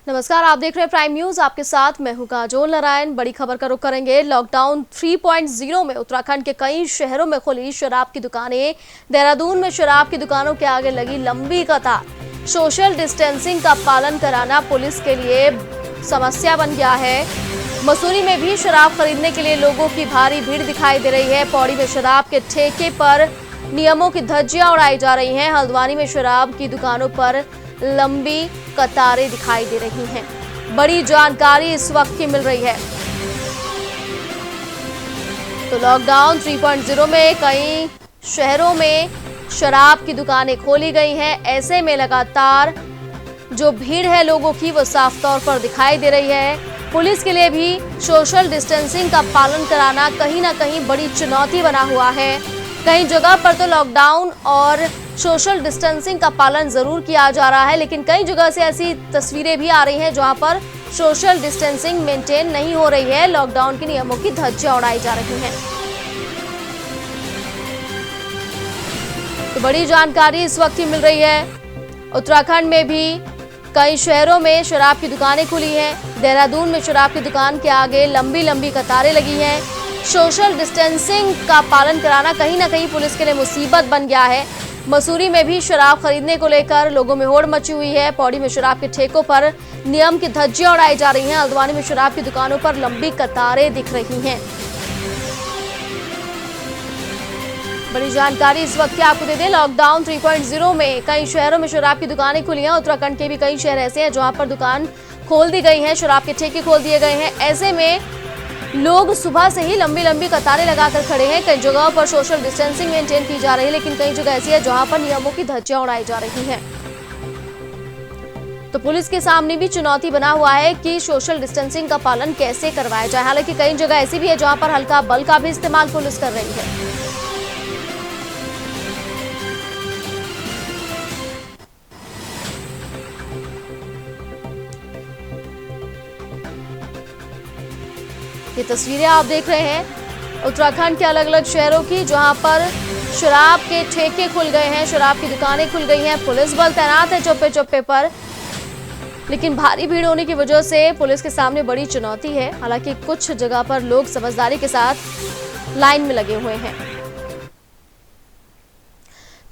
नमस्कार, आप देख रहे हैं प्राइम न्यूज। आपके साथ मैं हूं काजोल नारायण। बड़ी खबर का रुख करेंगे। लॉकडाउन 3.0 में उत्तराखंड के कई शहरों में खुली शराब की दुकानें। देहरादून में शराब की दुकानों के आगे लगी लंबी कतार। सोशल डिस्टेंसिंग का पालन कराना पुलिस के लिए समस्या बन गया है। मसूरी में भी शराब खरीदने के लिए लोगों की भारी भीड़ दिखाई दे रही है। पौड़ी में शराब के ठेके पर नियमों की धज्जियां उड़ाई जा रही हैं। हल्द्वानी में शराब की दुकानों पर लंबी कतारें दिखाई दे रही हैं। बड़ी जानकारी इस वक्त की मिल रही है। तो लॉकडाउन 3.0 में कई शहरों में शराब की दुकानें खोली गई हैं। ऐसे में लगातार जो भीड़ है लोगों की वो साफ तौर पर दिखाई दे रही है। पुलिस के लिए भी सोशल डिस्टेंसिंग का पालन कराना कहीं ना कहीं बड़ी चुनौती बना हुआ है। कई जगह पर तो लॉकडाउन और सोशल डिस्टेंसिंग का पालन जरूर किया जा रहा है, लेकिन कई जगह से ऐसी तस्वीरें भी आ रही हैं जहां पर सोशल डिस्टेंसिंग मेंटेन नहीं हो रही है। लॉकडाउन के नियमों की धज्जियां उड़ाई जा रही हैं। तो बड़ी जानकारी इस वक्त ही मिल रही है। उत्तराखंड में भी कई शहरों में शराब की दुकानें खुली हैं। देहरादून में शराब की दुकान के आगे लंबी लंबी कतारें लगी हैं। सोशल डिस्टेंसिंग का पालन कराना कहीं ना कहीं पुलिस के लिए मुसीबत बन गया है। मसूरी में भी शराब खरीदने को लेकर लोगों में होड़ मची हुई है। पौड़ी में शराब के ठेकों पर नियम की धज्जियां उड़ाई जा रही हैं। हल्द्वानी में शराब की दुकानों पर लंबी कतारें दिख रही हैं। बड़ी जानकारी इस वक्त की आपको दे दें। लॉकडाउन 3.0 में कई शहरों में शराब की दुकानें खुली हैं। उत्तराखंड के भी कई शहर ऐसे हैं जहां पर दुकान खोल दी गई है, शराब के ठेके खोल दिए गए हैं। ऐसे में लोग सुबह से ही लंबी लंबी कतारें लगाकर खड़े हैं। कई जगहों पर सोशल डिस्टेंसिंग मेंटेन की जा रही है, लेकिन कई जगह ऐसी है जहां पर नियमों की धज्जियां उड़ाई जा रही हैं। तो पुलिस के सामने भी चुनौती बना हुआ है कि सोशल डिस्टेंसिंग का पालन कैसे करवाया जाए। हालांकि कई जगह ऐसी भी है जहां पर हल्का बल का भी इस्तेमाल पुलिस कर रही है। ये तस्वीरें आप देख रहे हैं उत्तराखंड के अलग अलग शहरों की, जहां पर शराब के ठेके खुल गए हैं, शराब की दुकानें खुल गई हैं। पुलिस बल तैनात है चौपे चौपे पर, लेकिन भारी भीड़ होने की वजह से पुलिस के सामने बड़ी चुनौती है। हालांकि कुछ जगह पर लोग समझदारी के साथ लाइन में लगे हुए हैं।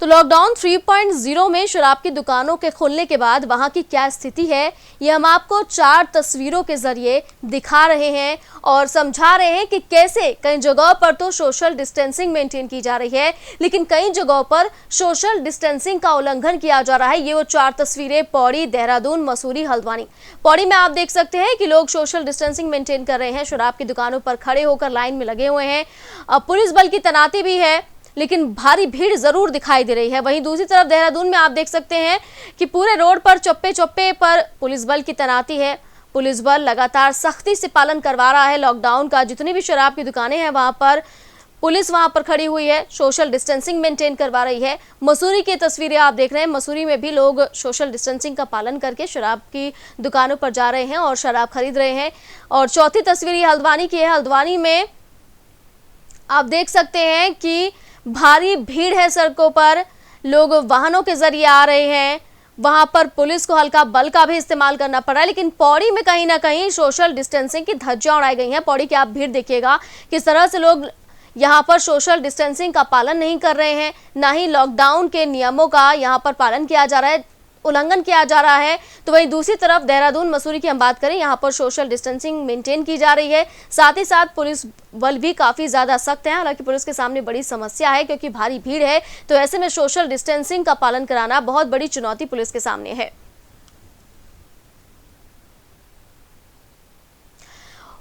तो लॉकडाउन 3.0 में शराब की दुकानों के खुलने के बाद वहां की क्या स्थिति है, ये हम आपको 4 तस्वीरों के जरिए दिखा रहे हैं और समझा रहे हैं कि कैसे कई जगहों पर तो सोशल डिस्टेंसिंग मेंटेन की जा रही है, लेकिन कई जगहों पर सोशल डिस्टेंसिंग का उल्लंघन किया जा रहा है। ये वो 4 तस्वीरें पौड़ी, देहरादून, मसूरी, हल्द्वानी। पौड़ी में आप देख सकते हैं कि लोग सोशल डिस्टेंसिंग मेंटेन कर रहे हैं, शराब की दुकानों पर खड़े होकर लाइन में लगे हुए हैं। पुलिस बल की तैनाती भी है, लेकिन भारी भीड़ जरूर दिखाई दे रही है। वहीं दूसरी तरफ देहरादून में आप देख सकते हैं कि पूरे रोड पर चप्पे चप्पे पर पुलिस बल की तैनाती है। पुलिस बल लगातार सख्ती से पालन करवा रहा है लॉकडाउन का। जितनी भी शराब की दुकानें हैं वहां पर पुलिस वहां पर खड़ी हुई है, सोशल डिस्टेंसिंग मेंटेन करवा रही है। मसूरी की तस्वीरें आप देख रहे हैं। मसूरी में भी लोग सोशल डिस्टेंसिंग का पालन करके शराब की दुकानों पर जा रहे हैं और शराब खरीद रहे हैं। और चौथी तस्वीर हल्द्वानी की है। हल्द्वानी में आप देख सकते हैं कि भारी भीड़ है सड़कों पर, लोग वाहनों के जरिए आ रहे हैं। वहां पर पुलिस को हल्का बल का भी इस्तेमाल करना पड़ा है, लेकिन पौड़ी में कहीं ना कहीं सोशल डिस्टेंसिंग की धज्जियां उड़ाई गई हैं। पौड़ी की आप भीड़ देखिएगा किस तरह से लोग यहां पर सोशल डिस्टेंसिंग का पालन नहीं कर रहे हैं, ना ही लॉकडाउन के नियमों का यहां पर पालन किया जा रहा है, उल्लंघन किया जा रहा है। तो वहीं दूसरी तरफ देहरादून, मसूरी की हम बात करें, यहाँ पर सोशल डिस्टेंसिंग मेंटेन की जा रही है। साथ ही साथ पुलिस बल भी काफी ज्यादा सख्त है। हालांकि पुलिस के सामने बड़ी समस्या है क्योंकि भारी भीड़ है, तो ऐसे में सोशल डिस्टेंसिंग का पालन कराना बहुत बड़ी चुनौती पुलिस के सामने है।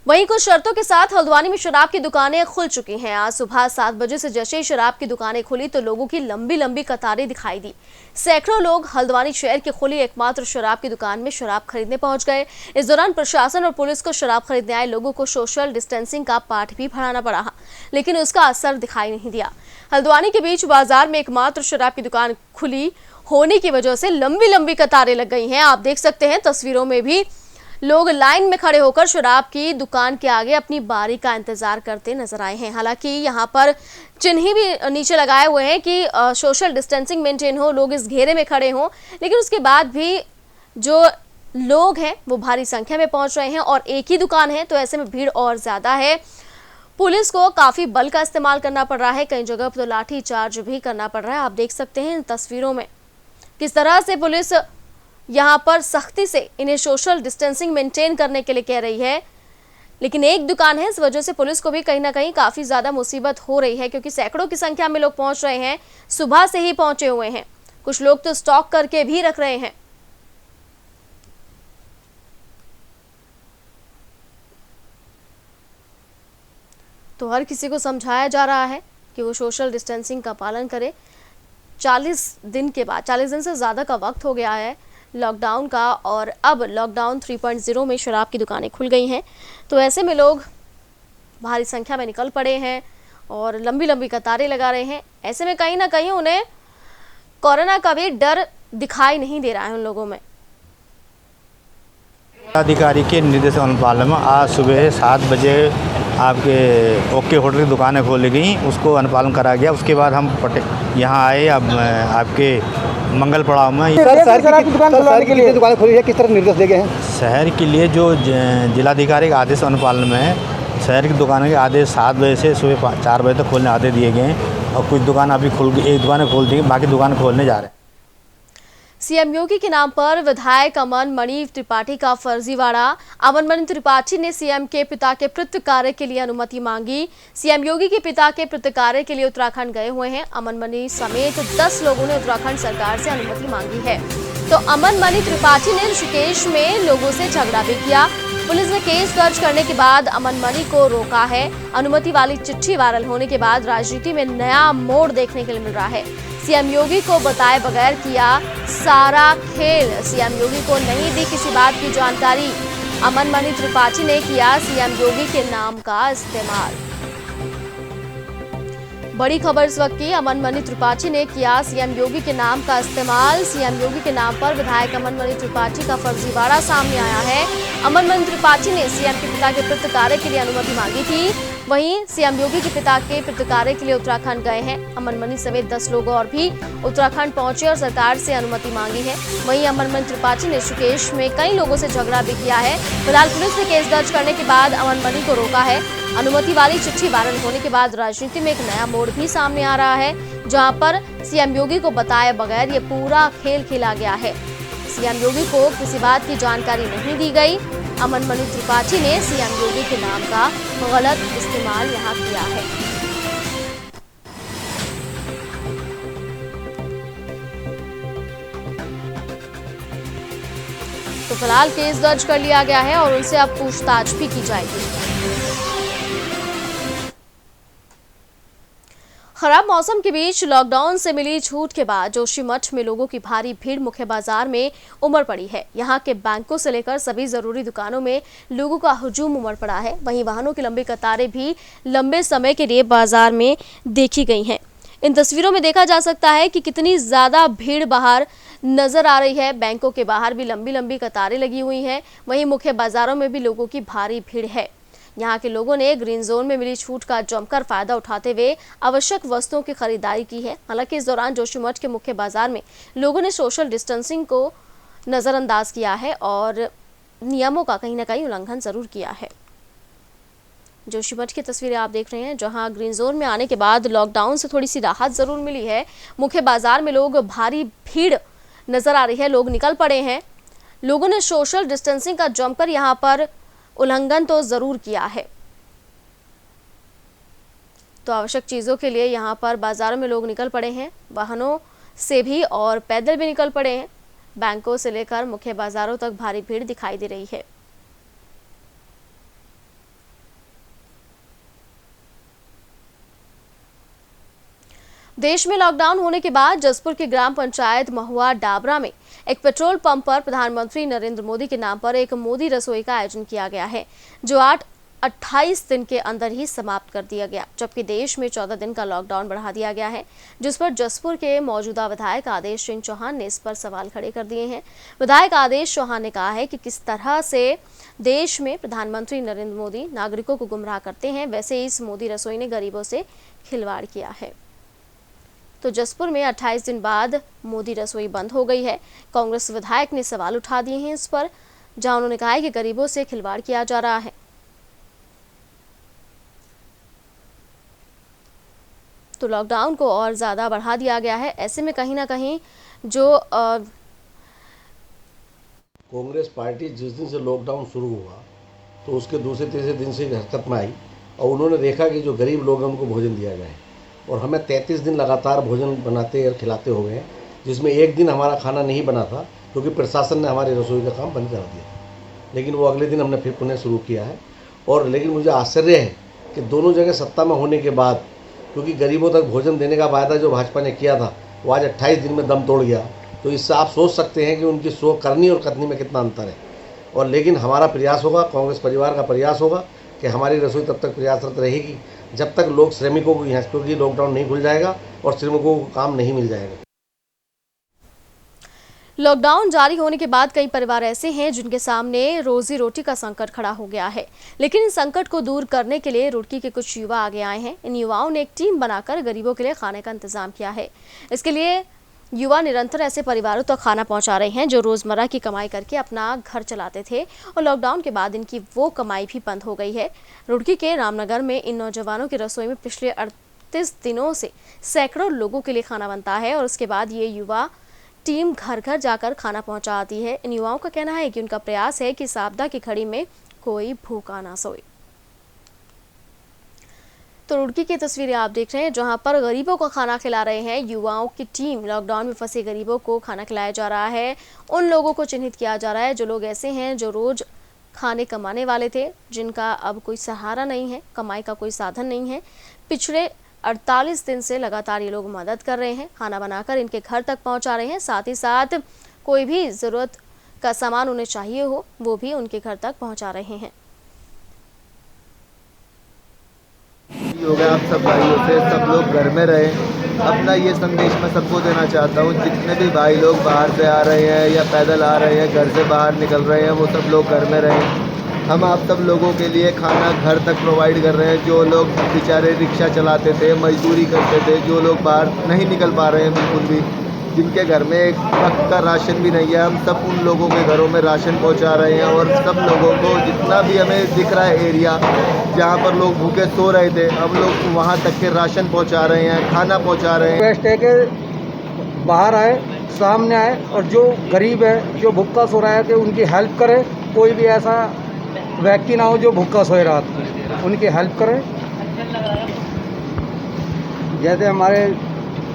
वहीं कुछ शर्तों के साथ हल्द्वानी में शराब की दुकानें खुल चुकी हैं। आज सुबह 7 बजे से जैसे ही शराब की दुकानें खुली तो लोगों की लंबी लंबी कतारें दिखाई दी। सैकड़ों लोग हल्द्वानी शहर की खुली एकमात्र शराब की दुकान में शराब खरीदने पहुंच गए। इस दौरान प्रशासन और पुलिस को शराब खरीदने आए लोगों को सोशल डिस्टेंसिंग का पाठ भी पढ़ाना पड़ा, लेकिन उसका असर दिखाई नहीं दिया। हल्द्वानी के बीच बाजार में एकमात्र शराब की दुकान खुली होने की वजह से लंबी लंबी कतारें लग गई हैं। आप देख सकते हैं तस्वीरों में भी लोग लाइन में खड़े होकर शराब की दुकान के आगे अपनी बारी का इंतजार करते नजर आए हैं। हालांकि यहाँ पर चिन्ह भी नीचे लगाए हुए हैं कि सोशल डिस्टेंसिंग मेंटेन हो, लोग इस घेरे में खड़े हों, लेकिन उसके बाद भी जो लोग हैं वो भारी संख्या में पहुंच रहे हैं और एक ही दुकान है तो ऐसे में भीड़ और ज्यादा है। पुलिस को काफी बल का इस्तेमाल करना पड़ रहा है, कई जगह पर तो लाठी चार्ज भी करना पड़ रहा है। आप देख सकते हैं इन तस्वीरों में किस तरह से पुलिस यहाँ पर सख्ती से इन्हें सोशल डिस्टेंसिंग मेंटेन करने के लिए कह रही है, लेकिन एक दुकान है, इस वजह से पुलिस को भी कहीं ना कहीं काफी ज्यादा मुसीबत हो रही है, क्योंकि सैकड़ों की संख्या में लोग पहुंच रहे हैं, सुबह से ही पहुंचे हुए हैं। कुछ लोग तो स्टॉक करके भी रख रहे हैं। तो हर किसी को समझाया जा रहा है कि वो सोशल डिस्टेंसिंग का पालन करे। 40 दिन के बाद, 40 दिन से ज़्यादा का वक्त हो गया है लॉकडाउन का, और अब लॉकडाउन 3.0 में शराब की दुकानें खुल गई हैं। तो ऐसे में लोग भारी संख्या में निकल पड़े हैं और लंबी लंबी कतारें लगा रहे हैं। ऐसे में कहीं ना कहीं उन्हें कोरोना का भी डर दिखाई नहीं दे रहा है उन लोगों में। अधिकारी के निर्देश अनुपालन में आज सुबह 7 बजे आपके ओके होटल की दुकानें खोली गई, उसको अनुपालन करा गया। उसके बाद हम यहाँ आए। अब आपके मंगल पड़ाव में शहर की दुकानें खोली है, किस तरह निर्देश दिए गए हैं? शहर के लिए जो जिलाधिकारी के आदेश अनुपालन में है, शहर की दुकानों के आदेश 7 बजे से सुबह 4 बजे तक खोलने आदेश दिए गए हैं और कुछ दुकान अभी खुल गई, एक दुकानें खोल दी, बाकी दुकान खोलने जा रहे हैं। सीएम योगी के नाम पर विधायक अमन मणि त्रिपाठी का फर्जीवाड़ा। अमन मणि त्रिपाठी ने सीएम के पिता के पितृ कार्य के लिए अनुमति मांगी। सीएम योगी के पिता के पितृ कार्य के लिए उत्तराखंड गए हुए हैं। अमन मणि समेत 10 लोगों ने उत्तराखंड सरकार से अनुमति मांगी है। तो अमन मणि त्रिपाठी ने ऋषिकेश में लोगों से झगड़ा भी किया। पुलिस ने केस दर्ज करने के बाद अमन मणि को रोका है। अनुमति वाली चिट्ठी वायरल होने के बाद राजनीति में नया मोड़ देखने के लिए मिल रहा है। सीएम योगी को बताए बगैर किया सारा खेल। सीएम योगी को नहीं दी किसी बात की जानकारी। अमन मणि त्रिपाठी ने किया सीएम योगी के नाम का इस्तेमाल। बड़ी खबर इस वक्त की, अमन मणि त्रिपाठी ने किया सीएम योगी के नाम का इस्तेमाल। सीएम योगी के नाम पर विधायक अमन मणि त्रिपाठी का फर्जीवाड़ा सामने आया है। अमन मणि त्रिपाठी ने सीएम के पिता के पितृ कार्य के लिए अनुमति मांगी थी। वहीं सीएम योगी के पिता के पितृ कार्य के लिए उत्तराखंड गए हैं। अमन मणि समेत 10 लोग और भी उत्तराखंड पहुंचे और सरकार से अनुमति मांगी है। वहीं अमन मणि त्रिपाठी ने ऋषिकेश में कई लोगों से झगड़ा भी किया है। फिलहाल पुलिस ने केस दर्ज करने के बाद अमन मणि को रोका है। अनुमति वाली चिट्ठी वायरल होने के बाद राजनीति में एक नया मोड़ भी सामने आ रहा है, जहां पर सीएम योगी को बताए बगैर ये पूरा खेल खेला गया है। सीएम योगी को किसी बात की जानकारी नहीं दी गई। अमन मणि त्रिपाठी ने सीएम योगी के नाम का गलत इस्तेमाल यहां किया है। तो फिलहाल केस दर्ज कर लिया गया है और उनसे अब पूछताछ भी की जाएगी। खराब मौसम के बीच लॉकडाउन से मिली छूट के बाद जोशीमठ में लोगों की भारी भीड़ मुख्य बाजार में उमड़ पड़ी है। यहां के बैंकों से लेकर सभी जरूरी दुकानों में लोगों का हुजूम उमड़ पड़ा है। वहीं वाहनों की लंबी कतारें भी लंबे समय के लिए बाजार में देखी गई हैं। इन तस्वीरों में देखा जा सकता है कि कितनी ज्यादा भीड़ बाहर नजर आ रही है। बैंकों के बाहर भी लंबी लंबी कतारें लगी हुई हैं। वहीं मुख्य बाजारों में भी लोगों की भारी भीड़ है। यहाँ के लोगों ने ग्रीन जोन में मिली छूट का जमकर फायदा उठाते हुए आवश्यक वस्तुओं की खरीदारी की है। हालांकि इस दौरान जोशीमठ के मुख्य बाजार में लोगों ने सोशल डिस्टेंसिंग को नजरअंदाज किया है और नियमों का कहीं ना कहीं उल्लंघन जरूर किया है। जोशीमठ की तस्वीरें आप देख रहे हैं, जहां ग्रीन जोन में आने के बाद लॉकडाउन से थोड़ी सी राहत जरूर मिली है। मुख्य बाजार में लोग भारी भीड़ नजर आ रही है, लोग निकल पड़े हैं। लोगों ने सोशल डिस्टेंसिंग का जमकर यहाँ पर उल्लंघन तो जरूर किया है। तो आवश्यक चीजों के लिए यहाँ पर बाजारों में लोग निकल पड़े हैं, वाहनों से भी और पैदल भी निकल पड़े हैं। बैंकों से लेकर मुख्य बाजारों तक भारी भीड़ दिखाई दे रही है। देश में लॉकडाउन होने के बाद जसपुर के ग्राम पंचायत महुआ डाबरा में एक पेट्रोल पंप पर प्रधानमंत्री नरेंद्र मोदी के नाम पर एक मोदी रसोई का आयोजन किया गया है, जो 28 दिन के अंदर ही समाप्त कर दिया गया, जबकि देश में 14 दिन का लॉकडाउन बढ़ा दिया गया है, जिस पर जसपुर के मौजूदा विधायक आदेश सिंह चौहान ने इस पर सवाल खड़े कर दिए हैं। विधायक आदेश चौहान ने कहा है कि किस तरह से देश में प्रधानमंत्री नरेंद्र मोदी नागरिकों को गुमराह करते हैं, वैसे इस मोदी रसोई ने गरीबों से खिलवाड़ किया है। तो जसपुर में 28 दिन बाद मोदी रसोई बंद हो गई है। कांग्रेस विधायक ने सवाल उठा दिए हैं इस पर। जहां उन्होंने कहा है कि गरीबों से खिलवाड़ किया जा रहा है। तो लॉकडाउन को और ज़्यादा बढ़ा दिया गया है। ऐसे में कहीं ना कहीं जो कांग्रेस पार्टी जिस दिन से लॉकडाउन शुरू हुआ तो उसके दूसरे तीसरे दिन से हरकत में आई और उन्होंने देखा कि जो गरीब लोग हैं उनको भोजन दिया जाए और हमें 33 दिन लगातार भोजन बनाते और खिलाते हो गए, जिसमें एक दिन हमारा खाना नहीं बना था क्योंकि प्रशासन ने हमारे रसोई का काम बंद करा दिया, लेकिन वो अगले दिन हमने फिर पुनः शुरू किया है। और लेकिन मुझे आश्चर्य है कि दोनों जगह सत्ता में होने के बाद, क्योंकि गरीबों तक भोजन देने का वायदा जो भाजपा ने किया था वो आज 28 दिन में दम तोड़ गया, तो इससे आप सोच सकते हैं कि उनकी सोच करनी और कथनी में कितना अंतर है। और लेकिन हमारा प्रयास होगा, कांग्रेस परिवार का प्रयास होगा कि हमारी रसोई तब तक प्रयासरत रहेगी जब तक लोग श्रमिकों को यहाँ, क्योंकि लॉकडाउन नहीं खुल जाएगा और श्रमिकों को काम नहीं मिल जाएगा। लॉकडाउन जारी होने के बाद कई परिवार ऐसे हैं जिनके सामने रोजी रोटी का संकट खड़ा हो गया है, लेकिन इस संकट को दूर करने के लिए रुड़की के कुछ युवा आगे आए हैं। इन युवाओं ने एक टीम बनाकर गरीबों के लिए खाने का इंतजाम किया है। इसके लिए युवा निरंतर ऐसे परिवारों तक खाना पहुंचा रहे हैं जो रोजमर्रा की कमाई करके अपना घर चलाते थे और लॉकडाउन के बाद इनकी वो कमाई भी बंद हो गई है। रुड़की के रामनगर में इन नौजवानों की रसोई में पिछले 38 दिनों से सैकड़ों लोगों के लिए खाना बनता है और उसके बाद ये युवा टीम घर घर जाकर खाना पहुंचाती है। इन युवाओं का कहना है कि उनका प्रयास है कि इस आपदा की घड़ी में कोई भूखा ना सोए। तो रुड़की की तस्वीरें आप देख रहे हैं जहां पर गरीबों को खाना खिला रहे हैं युवाओं की टीम। लॉकडाउन में फंसे गरीबों को खाना खिलाया जा रहा है। उन लोगों को चिन्हित किया जा रहा है जो लोग ऐसे हैं जो रोज खाने कमाने वाले थे, जिनका अब कोई सहारा नहीं है, कमाई का कोई साधन नहीं है। पिछले 48 दिन से लगातार ये लोग मदद कर रहे हैं, खाना बनाकर इनके घर तक पहुंचा रहे हैं। साथ ही साथ कोई भी ज़रूरत का सामान उन्हें चाहिए हो वो भी उनके घर तक पहुंचा रहे हैं। हो गया आप सब भाइयों से, सब लोग घर में रहे। अपना ये संदेश मैं सबको देना चाहता हूँ, जितने भी भाई लोग बाहर से आ रहे हैं या पैदल आ रहे हैं, घर से बाहर निकल रहे हैं, वो सब लोग घर में रहें। हम आप सब लोगों के लिए खाना घर तक प्रोवाइड कर रहे हैं। जो लोग बेचारे रिक्शा चलाते थे, मजदूरी करते थे, जो लोग बाहर नहीं निकल पा रहे हैं बिल्कुल भी, जिनके घर में एक वक्त का राशन भी नहीं है, हम सब उन लोगों के घरों में राशन पहुंचा रहे हैं। और सब लोगों को जितना भी हमें दिख रहा है एरिया जहां पर लोग भूखे सो रहे थे, हम लोग वहां तक के राशन पहुंचा रहे हैं, खाना पहुंचा रहे हैं। रिक्वेस्ट है कि बाहर आए, सामने आए और जो गरीब है, जो भूखा सो रहा है, कि उनकी हेल्प करें। कोई भी ऐसा व्यक्ति ना हो जो भूखा सोए रात को, उनकी हेल्प करें। जैसे हमारे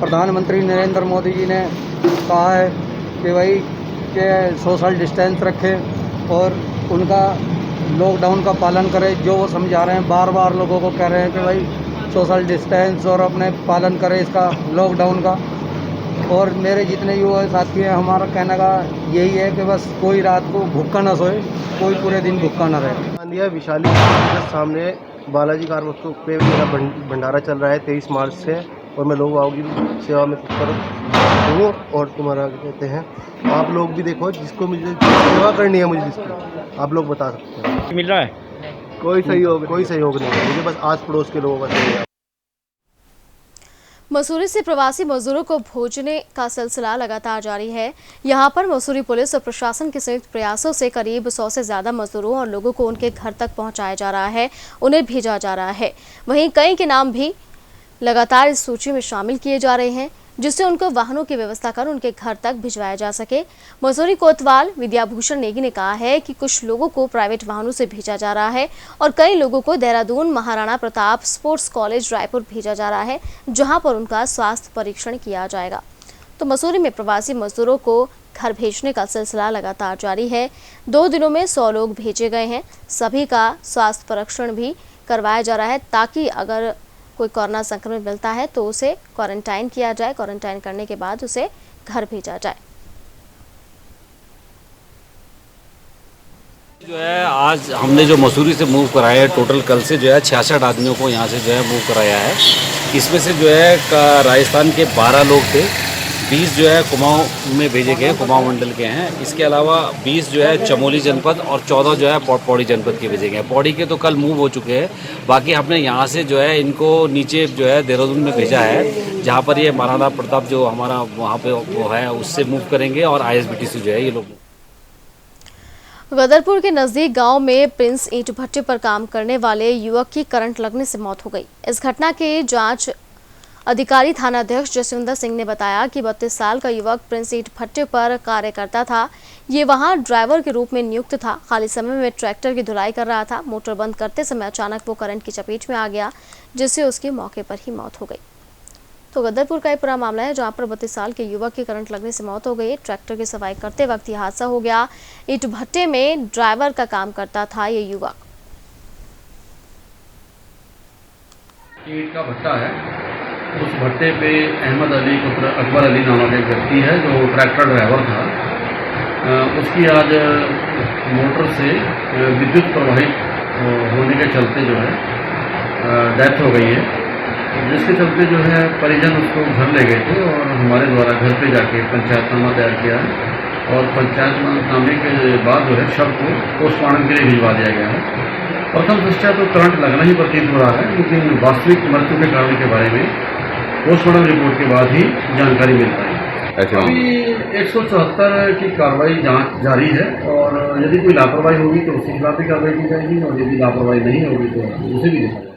प्रधानमंत्री नरेंद्र मोदी जी ने कहा है कि भाई के सोशल डिस्टेंस रखें और उनका लॉकडाउन का पालन करें, जो वो समझा रहे हैं। बार बार लोगों को कह रहे हैं कि भाई सोशल डिस्टेंस और अपने पालन करें इसका, लॉकडाउन का। और मेरे जितने युवा साथी हैं, हमारा कहने का यही है कि बस कोई रात को भूखा ना सोए, कोई पूरे दिन भूखा ना रहे। विशाली के सामने बालाजी कार्बोक पे मेरा भंडारा चल रहा है 23 मार्च से, और मैं लोगों की सेवा में तत्पर हूँ। और तुम्हारा कहते हैं आप लोग भी देखो, जिसको मुझे सेवा करनी है, मुझे जिसकी आप लोग बता सकते हैं। मिल रहा है कोई सहयोग नहीं है मुझे, बस आस पड़ोस के लोगों का सहयोग है। मसूरी से प्रवासी मजदूरों को भेजने का सिलसिला लगातार जारी है। यहां पर मसूरी पुलिस और प्रशासन के संयुक्त प्रयासों से करीब 100 से ज्यादा मजदूरों और लोगों को उनके घर तक पहुंचाया जा रहा है, उन्हें भेजा जा रहा है। वहीं कई के नाम भी लगातार इस सूची में शामिल किए जा रहे हैं, जिससे उनको वाहनों की व्यवस्था कर उनके घर तक भिजवाया जा सके। मसूरी कोतवाल विद्याभूषण नेगी ने कहा है कि कुछ लोगों को प्राइवेट वाहनों से भेजा जा रहा है और कई लोगों को देहरादून महाराणा प्रताप स्पोर्ट्स कॉलेज रायपुर भेजा जा रहा है, जहां पर उनका स्वास्थ्य परीक्षण किया जाएगा। तो मसूरी में प्रवासी मजदूरों को घर भेजने का सिलसिला लगातार जारी है। 2 दिनों में 100 लोग भेजे गए हैं। सभी का स्वास्थ्य परीक्षण भी करवाया जा रहा है, ताकि अगर कोई कोरोना संक्रमित मिलता है तो उसे क्वारंटाइन किया जाए, क्वारंटाइन करने के बाद उसे घर भेजा जाए। जो है आज हमने जो मसूरी से मूव कराया है, टोटल कल से जो है 66 आदमियों को यहाँ से जो है मूव कराया है। इसमें से जो है राजस्थान के 12 लोग थे, 20 जो है कुमाऊं में भेजे गए, कुमाऊं मंडल के हैं। इसके अलावा 20 जो है चमोली जनपद और 14 जो है पौड़ी जनपद के भेजे गए। पौड़ी के तो कल मूव हो चुके हैं, बाकी हमने यहाँ से जो है इनको नीचे जो है देहरादून में भेजा है, जहाँ पर ये महाराणा प्रताप जो हमारा वहाँ पे वो है उससे मूव करेंगे और ISBT से जो है ये लोग। गदरपुर के नजदीक गांव में प्रिंस ईंट भट्टे पर काम करने वाले युवक की करंट लगने से मौत हो गई। इस घटना की जांच अधिकारी थानाध्यक्ष जसविंदर सिंह ने बताया कि 32 साल का युवक प्रिंस ईंट भट्टे पर कार्य करता था। ये वहां ड्राइवर के रूप में नियुक्त था। खाली समय में ट्रैक्टर की धुलाई कर रहा था। मोटर बंद करते समय अचानक वो करंट की चपेट में आ गया, जिससे उसकी मौके पर ही मौत हो गई। तो गदरपुर का एक पूरा मामला है जहां पर 32 साल के युवक की करंट लगने से मौत हो गई। ट्रैक्टर की सफाई करते वक्त यह हादसा हो गया। ईंट भट्टे में ड्राइवर का काम करता था ये युवक। ईंट का भट्टा है, उस भट्टे पे अहमद अली पुत्र अकबर अली नामक एक व्यक्ति है जो ट्रैक्टर ड्राइवर था। उसकी आज मोटर से विद्युत प्रवाहित होने के चलते जो है डेथ हो गई है, जिसके चलते जो है परिजन उसको घर ले गए थे और हमारे द्वारा घर पे जाके पंचायतनामा तैयार किया है और पंचायतनामे के बाद जो है शव को पोस्टमार्टम के लिए भिजवा दिया गया है। प्रथम दृष्टया तो करंट लगना ही प्रतीत हो रहा है, लेकिन वास्तविक मृत्यु के कारण के बारे में पोस्टमार्टम रिपोर्ट के बाद ही जानकारी मिल पाई। अभी 174 की कार्रवाई जांच जारी है और यदि कोई लापरवाही होगी तो उसके खिलाफ भी कार्रवाई की जाएगी और यदि लापरवाही नहीं होगी तो उसे भी देखा जाएगा।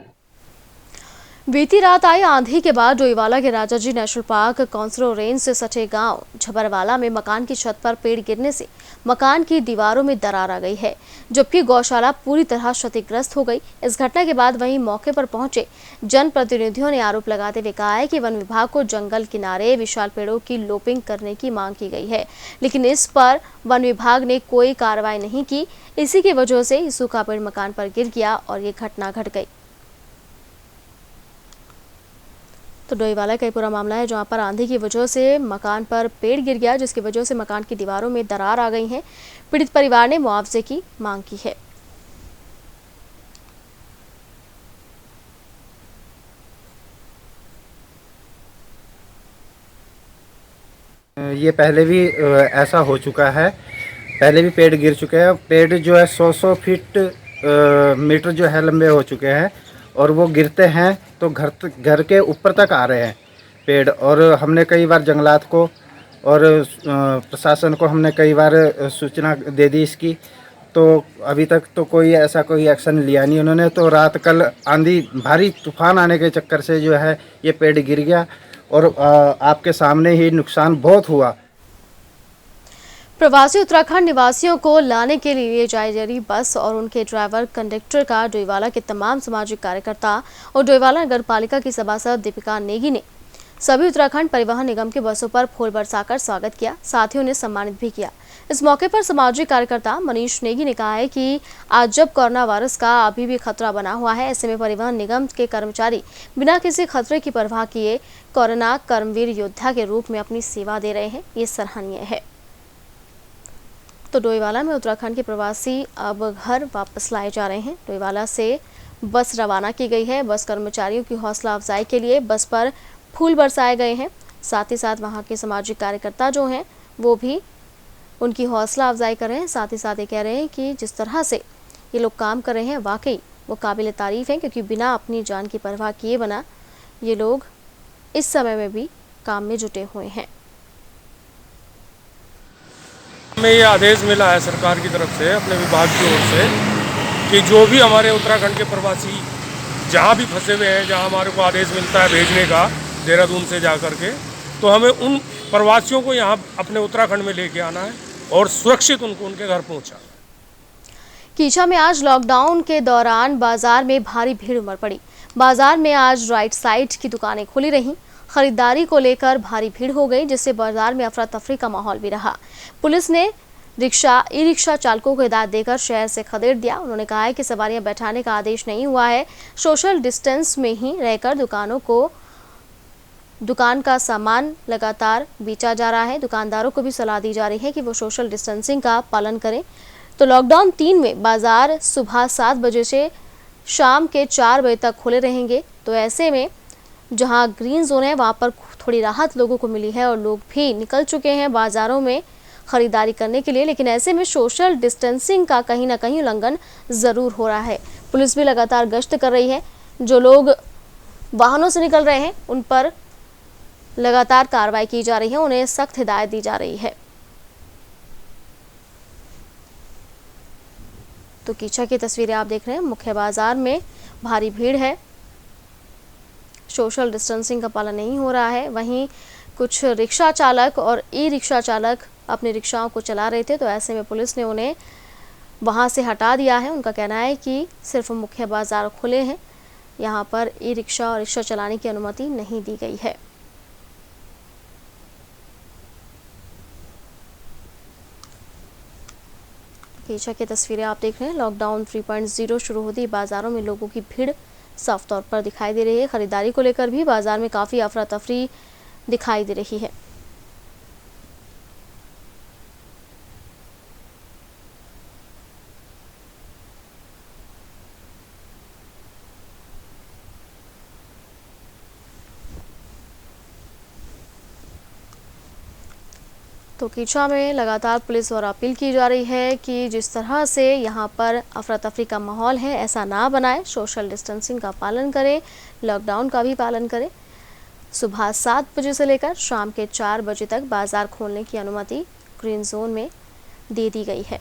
बीती रात आई आंधी के बाद डोईवाला के राजाजी नेशनल पार्क कौंसलो रेंज से सटे गांव झबरवाला में मकान की छत पर पेड़ गिरने से मकान की दीवारों में दरार आ गई है, जबकि गौशाला पूरी तरह क्षतिग्रस्त हो गई। इस घटना के बाद वहीं मौके पर पहुंचे जनप्रतिनिधियों ने आरोप लगाते हुए कहा है कि वन विभाग को जंगल किनारे विशाल पेड़ों की लोपिंग करने की मांग की गई है, लेकिन इस पर वन विभाग ने कोई कार्रवाई नहीं की। इसी की वजह से सूखा पेड़ मकान पर गिर गया और ये घटना घट गई। तो डोईवाला का पूरा मामला है जहां पर आंधी की वजह से मकान पर पेड़ गिर गया, जिसकी वजह से मकान की दीवारों में दरार आ गई है। पीड़ित परिवार ने मुआवजे की मांग की है। ये पहले भी ऐसा हो चुका है, पहले भी पेड़ गिर चुके हैं। पेड़ जो है 100 फीट मीटर जो है लंबे हो चुके हैं और वो गिरते हैं तो घर के ऊपर तक आ रहे हैं पेड़। और हमने कई बार जंगलात को और प्रशासन को हमने कई बार सूचना दे दी इसकी, तो अभी तक तो कोई एक्शन लिया नहीं उन्होंने। तो रात कल आंधी भारी तूफान आने के चक्कर से जो है ये पेड़ गिर गया और आपके सामने ही नुकसान बहुत हुआ। प्रवासी उत्तराखंड निवासियों को लाने के लिए जाई जा रही बस और उनके ड्राइवर कंडक्टर का डोईवाला के तमाम सामाजिक कार्यकर्ता और डोईवाला नगर पालिका की सभासद दीपिका नेगी ने सभी उत्तराखंड परिवहन निगम की बसों पर फूल बरसाकर स्वागत किया, साथ ही उन्हें सम्मानित भी किया। इस मौके पर सामाजिक कार्यकर्ता मनीष नेगी ने कहा है कि आज जब कोरोना वायरस का अभी भी खतरा बना हुआ है, ऐसे में परिवहन निगम के कर्मचारी बिना किसी खतरे की परवाह किए कोरोना कर्मवीर योद्धा के रूप में अपनी सेवा दे रहे हैं। ये सराहनीय है। तो डोईवाला में उत्तराखंड के प्रवासी अब घर वापस लाए जा रहे हैं। डोईवाला से बस रवाना की गई है। बस कर्मचारियों की हौसला अफजाई के लिए बस पर फूल बरसाए गए हैं। साथ ही साथ वहां के सामाजिक कार्यकर्ता जो हैं वो भी उनकी हौसला अफजाई कर रहे हैं। साथ ही साथ ये कह रहे हैं कि जिस तरह से ये लोग काम कर रहे हैं वाकई वो काबिल तारीफ है, क्योंकि बिना अपनी जान की परवाह किए बना ये लोग इस समय में भी काम में जुटे हुए हैं। हमें ये आदेश मिला है सरकार की तरफ से, अपने विभाग की ओर से, कि जो भी हमारे उत्तराखंड के प्रवासी जहाँ भी फंसे हुए हैं, जहाँ हमारे को आदेश मिलता है भेजने का देहरादून से जा कर के, तो हमें उन प्रवासियों को यहाँ अपने उत्तराखंड में लेके आना है और सुरक्षित उनको उनके घर पहुँचाना है। कीछा में आज लॉकडाउन के दौरान बाजार में भारी भीड़ उमड़ पड़ी। बाजार में आज राइट साइड की दुकानें खुली रहीं। खरीदारी को लेकर भारी भीड़ हो गई, जिससे बाजार में अफरा तफरी का माहौल भी रहा। पुलिस ने ई रिक्शा चालकों को हिदायत देकर शहर से खदेड़ दिया। उन्होंने कहा है कि सवारियां बैठाने का आदेश नहीं हुआ है, सोशल डिस्टेंस में ही रहकर दुकान का सामान लगातार बेचा जा रहा है। दुकानदारों को भी सलाह दी जा रही है कि वो सोशल डिस्टेंसिंग का पालन करें। तो लॉकडाउन 3 में बाजार सुबह 7 बजे से शाम के 4 बजे तक खुले रहेंगे। तो ऐसे में जहां ग्रीन जोन है वहां पर थोड़ी राहत लोगों को मिली है और लोग भी निकल चुके हैं बाजारों में खरीदारी करने के लिए, लेकिन ऐसे में सोशल डिस्टेंसिंग का कहीं ना कहीं उल्लंघन जरूर हो रहा है। पुलिस भी लगातार गश्त कर रही है। जो लोग वाहनों से निकल रहे हैं उन पर लगातार कार्रवाई की जा रही है, उन्हें सख्त हिदायत दी जा रही है। तो कीचा की तस्वीरें आप देख रहे हैं। मुख्य बाजार में भारी भीड़ है, सोशल डिस्टेंसिंग का पालन नहीं हो रहा है। वहीं कुछ रिक्शा चालक और ई रिक्शा चालक अपने रिक्शाओं को चला रहे थे, तो ऐसे में पुलिस ने उन्हें वहां से हटा दिया है। उनका कहना है कि सिर्फ मुख्य बाजार खुले हैं, यहां पर ई रिक्शा और रिक्शा चलाने की अनुमति नहीं दी गई है। कीचा की तस्वीरें आप देख रहे हैं। लॉकडाउन 3.0 शुरू होती ही बाजारों में लोगों की भीड़ साफ तौर पर दिखाई दे रही है। खरीदारी को लेकर भी बाजार में काफ़ी अफरा तफरी दिखाई दे रही है। तो कीचा में लगातार पुलिस द्वारा अपील की जा रही है कि जिस तरह से यहाँ पर अफरा तफरी का माहौल है, ऐसा ना बनाए। सोशल डिस्टेंसिंग का पालन करें, लॉकडाउन का भी पालन करें। सुबह 7 बजे से लेकर शाम के 4 बजे तक बाजार खोलने की अनुमति ग्रीन जोन में दे दी गई है।